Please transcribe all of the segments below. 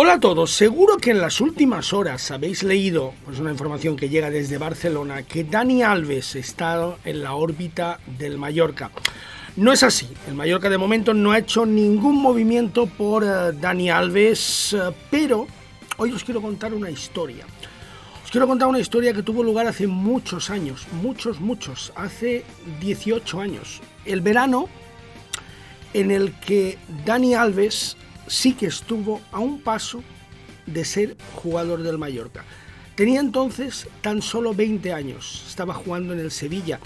Hola a todos, seguro que en las últimas horas habéis leído, pues una información que llega desde Barcelona, que Dani Alves está en la órbita del Mallorca. No es así, el Mallorca de momento no ha hecho ningún movimiento por Dani Alves, pero hoy os quiero contar una historia. Os quiero contar una historia que tuvo lugar hace muchos años, muchos, hace 18 años. El verano en el que Dani Alves sí que estuvo a un paso de ser jugador del Mallorca. Tenía entonces tan solo 20 años, estaba jugando en el Sevilla,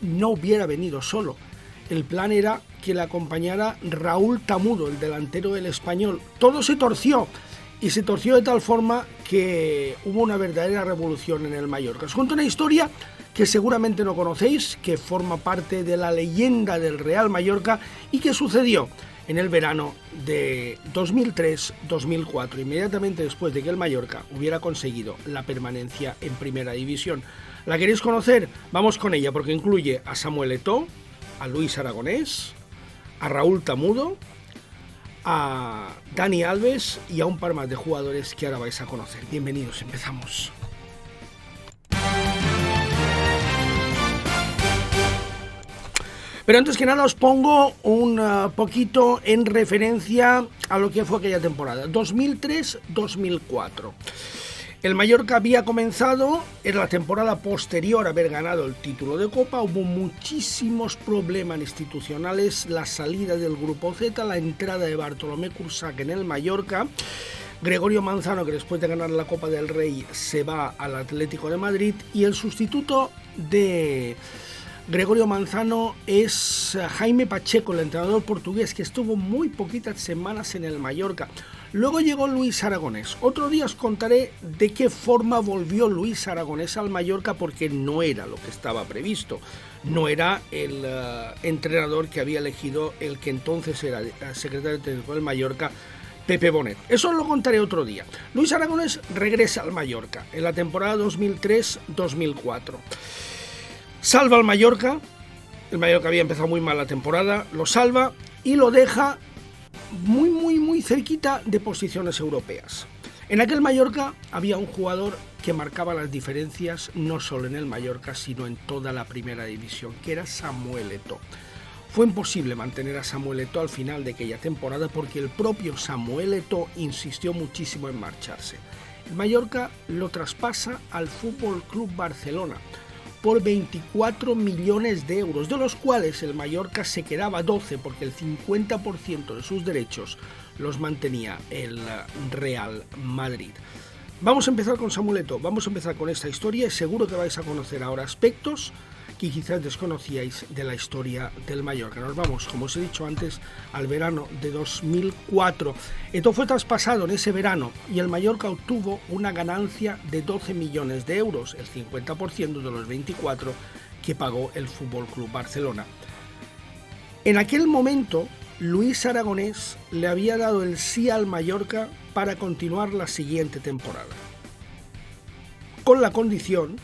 no hubiera venido solo. El plan era que le acompañara Raúl Tamudo, el delantero del Español. Todo se torció, y se torció de tal forma que hubo una verdadera revolución en el Mallorca. Os cuento una historia que seguramente no conocéis, que forma parte de la leyenda del Real Mallorca y que sucedió en el verano de 2003-2004, inmediatamente después de que el Mallorca hubiera conseguido la permanencia en Primera División. ¿La queréis conocer? Vamos con ella, porque incluye a Samuel Eto'o, a Luis Aragonés, a Raúl Tamudo, a Dani Alves y a un par más de jugadores que ahora vais a conocer. Bienvenidos, empezamos. Pero antes que nada os pongo un poquito en referencia a lo que fue aquella temporada, 2003-2004. El Mallorca había comenzado, era la temporada posterior a haber ganado el título de Copa, hubo muchísimos problemas institucionales, la salida del Grupo Z, la entrada de Bartolomé Cursac en el Mallorca, Gregorio Manzano, que después de ganar la Copa del Rey se va al Atlético de Madrid, y el sustituto de Gregorio Manzano es Jaime Pacheco, el entrenador portugués, que estuvo muy poquitas semanas en el Mallorca. Luego llegó Luis Aragonés. Otro día os contaré de qué forma volvió Luis Aragonés al Mallorca, porque no era lo que estaba previsto. No era el entrenador que había elegido el que entonces era secretario técnico del Mallorca, Pepe Bonet. Eso lo contaré otro día. Luis Aragonés regresa al Mallorca en la temporada 2003-2004. Salva al Mallorca, el Mallorca había empezado muy mal la temporada, lo salva y lo deja muy cerquita de posiciones europeas. En aquel Mallorca había un jugador que marcaba las diferencias no solo en el Mallorca, sino en toda la Primera División, que era Samuel Eto'o. Fue imposible mantener a Samuel Eto'o al final de aquella temporada porque el propio Samuel Eto'o insistió muchísimo en marcharse. El Mallorca lo traspasa al Fútbol Club Barcelona por 24 millones de euros, de los cuales el Mallorca se quedaba 12 porque el 50% de sus derechos los mantenía el Real Madrid. Vamos a empezar con Samuel Eto'o, vamos a empezar con esta historia y seguro que vais a conocer ahora aspectos que quizás desconocíais de la historia del Mallorca. Nos vamos, como os he dicho antes, al verano de 2004. Eto'o fue traspasado en ese verano y el Mallorca obtuvo una ganancia de 12 millones de euros, el 50% de los 24 que pagó el Fútbol Club Barcelona. En aquel momento, Luis Aragonés le había dado el sí al Mallorca para continuar la siguiente temporada, con la condición,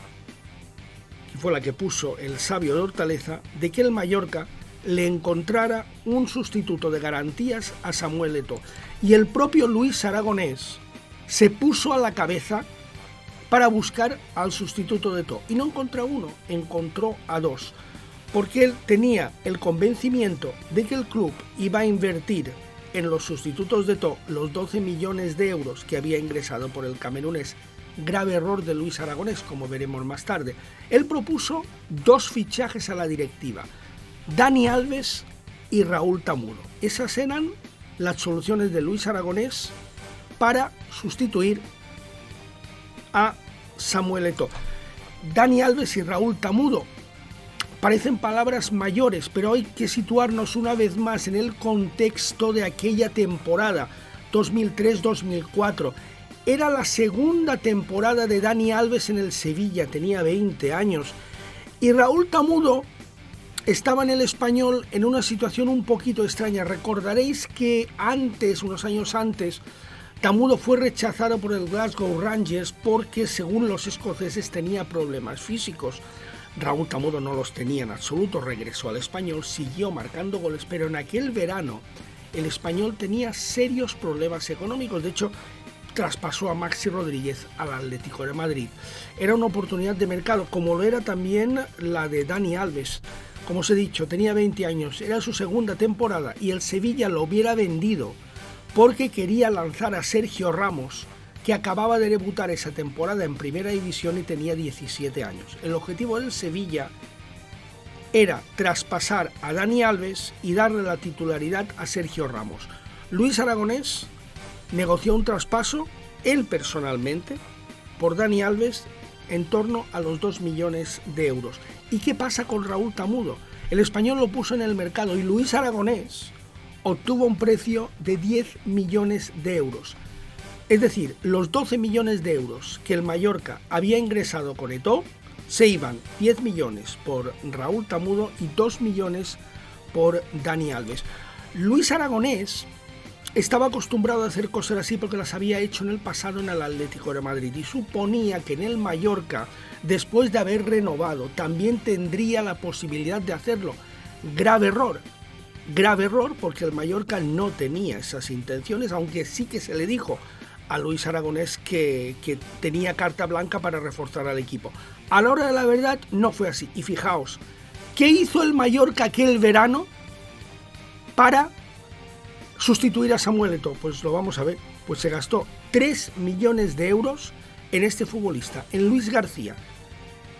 que fue la que puso el sabio de Hortaleza, de que el Mallorca le encontrara un sustituto de garantías a Samuel Eto'o. Y el propio Luis Aragonés se puso a la cabeza para buscar al sustituto de Eto'o. Y no encontró uno, encontró a dos. Porque él tenía el convencimiento de que el club iba a invertir en los sustitutos de Eto'o los 12 millones de euros que había ingresado por el camerunés. Grave error de Luis Aragonés, como veremos más tarde. Él propuso dos fichajes a la directiva, Dani Alves y Raúl Tamudo. Esas eran las soluciones de Luis Aragonés para sustituir a Samuel Eto'o. Dani Alves y Raúl Tamudo parecen palabras mayores, pero hay que situarnos una vez más en el contexto de aquella temporada, 2003-2004. Era la segunda temporada de Dani Alves en el Sevilla, tenía 20 años. Y Raúl Tamudo estaba en el Español en una situación un poquito extraña. Recordaréis que unos años antes, Tamudo fue rechazado por el Glasgow Rangers porque, según los escoceses, tenía problemas físicos. Raúl Tamudo no los tenía en absoluto, regresó al Español, siguió marcando goles, pero en aquel verano el Español tenía serios problemas económicos. De hecho, traspasó a Maxi Rodríguez al Atlético de Madrid. Era una oportunidad de mercado, como lo era también la de Dani Alves. Como os he dicho, tenía 20 años, era su segunda temporada y el Sevilla lo hubiera vendido porque quería lanzar a Sergio Ramos, que acababa de debutar esa temporada en Primera División y tenía 17 años. El objetivo del Sevilla era traspasar a Dani Alves y darle la titularidad a Sergio Ramos. Luis Aragonés negoció un traspaso, él personalmente, por Dani Alves en torno a los 2 millones de euros. ¿Y qué pasa con Raúl Tamudo? El español lo puso en el mercado y Luis Aragonés obtuvo un precio de 10 millones de euros. Es decir, los 12 millones de euros que el Mallorca había ingresado con Eto'o, se iban 10 millones por Raúl Tamudo y 2 millones por Dani Alves. Luis Aragonés estaba acostumbrado a hacer cosas así porque las había hecho en el pasado en el Atlético de Madrid y suponía que en el Mallorca, después de haber renovado, también tendría la posibilidad de hacerlo. Grave error porque el Mallorca no tenía esas intenciones, aunque sí que se le dijo a Luis Aragonés que tenía carta blanca para reforzar al equipo. A la hora de la verdad no fue así. Y fijaos, ¿qué hizo el Mallorca aquel verano para sustituir a Samuel Eto'o? Pues lo vamos a ver. Pues se gastó 3 millones de euros en este futbolista, en Luis García,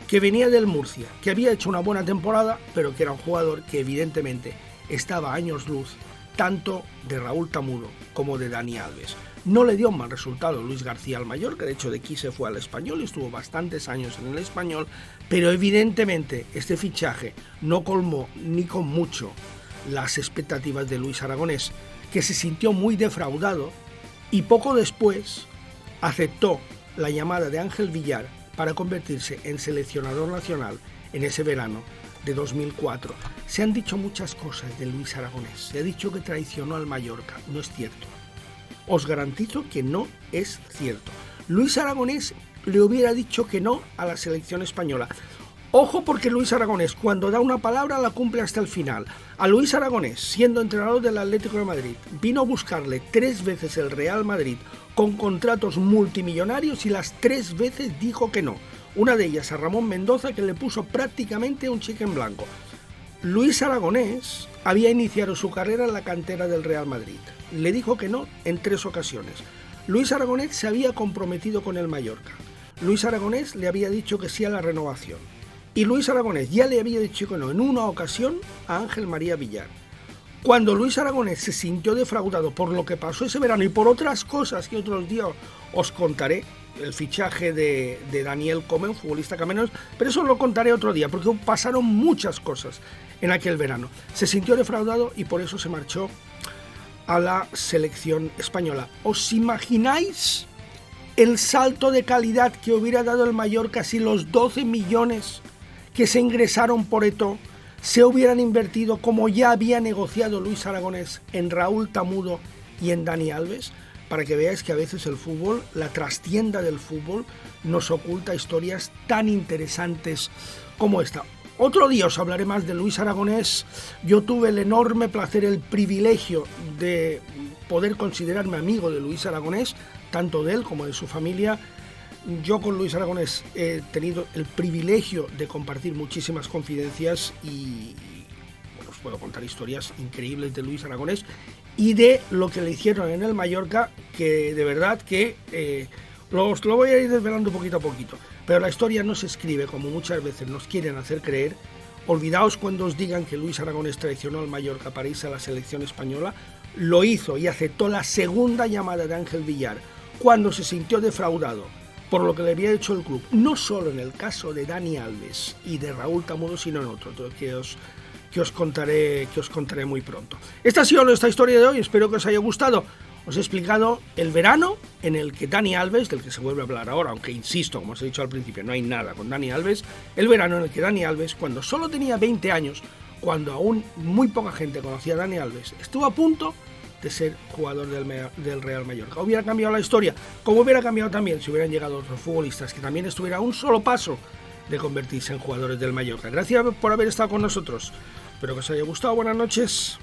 que venía del Murcia, que había hecho una buena temporada, pero que era un jugador que evidentemente estaba a años luz tanto de Raúl Tamudo como de Dani Alves. No le dio un mal resultado Luis García al Mallorca, de hecho de aquí se fue al Español y estuvo bastantes años en el Español, pero evidentemente este fichaje no colmó ni con mucho las expectativas de Luis Aragonés, que se sintió muy defraudado y poco después aceptó la llamada de Ángel Villar para convertirse en seleccionador nacional en ese verano de 2004. Se han dicho muchas cosas de Luis Aragonés, se ha dicho que traicionó al Mallorca, no es cierto. Os garantizo que no es cierto. Luis Aragonés le hubiera dicho que no a la selección española. Ojo, porque Luis Aragonés, cuando da una palabra, la cumple hasta el final. A Luis Aragonés, siendo entrenador del Atlético de Madrid, vino a buscarle 3 veces el Real Madrid con contratos multimillonarios y las 3 veces dijo que no. Una de ellas a Ramón Mendoza, que le puso prácticamente un cheque en blanco. Luis Aragonés había iniciado su carrera en la cantera del Real Madrid. Le dijo que no en 3 ocasiones. Luis Aragonés se había comprometido con el Mallorca. Luis Aragonés le había dicho que sí a la renovación. Y Luis Aragonés ya le había dicho que no en una ocasión a Ángel María Villar. Cuando Luis Aragonés se sintió defraudado por lo que pasó ese verano y por otras cosas que otros días os contaré, el fichaje de Daniel Komen, futbolista camerunés, pero eso lo contaré otro día, porque pasaron muchas cosas en aquel verano. Se sintió defraudado y por eso se marchó a la selección española. ¿Os imagináis el salto de calidad que hubiera dado el Mallorca si los 12 millones que se ingresaron por Eto'o se hubieran invertido, como ya había negociado Luis Aragonés, en Raúl Tamudo y en Dani Alves? Para que veáis que a veces el fútbol, la trastienda del fútbol, nos oculta historias tan interesantes como esta. Otro día os hablaré más de Luis Aragonés. Yo tuve el enorme placer, el privilegio de poder considerarme amigo de Luis Aragonés, tanto de él como de su familia. Yo con Luis Aragonés he tenido el privilegio de compartir muchísimas confidencias y os puedo contar historias increíbles de Luis Aragonés y de lo que le hicieron en el Mallorca, que de verdad que lo voy a ir desvelando poquito a poquito. Pero la historia no se escribe como muchas veces nos quieren hacer creer. Olvidaos cuando os digan que Luis Aragonés traicionó al Mallorca para irse a la selección española. Lo hizo y aceptó la segunda llamada de Ángel Villar cuando se sintió defraudado por lo que le había hecho el club, no solo en el caso de Dani Alves y de Raúl Tamudo, sino en otro que os contaré muy pronto. Esta ha sido nuestra historia de hoy, espero que os haya gustado. Os he explicado el verano en el que Dani Alves, del que se vuelve a hablar ahora, aunque insisto, como os he dicho al principio, no hay nada con Dani Alves, el verano en el que Dani Alves, cuando solo tenía 20 años, cuando aún muy poca gente conocía a Dani Alves, estuvo a punto de ser jugador del Real Mallorca. Hubiera cambiado la historia, como hubiera cambiado también si hubieran llegado otros futbolistas que también estuvieran a un solo paso de convertirse en jugadores del Mallorca. Gracias por haber estado con nosotros. Espero que os haya gustado. Buenas noches.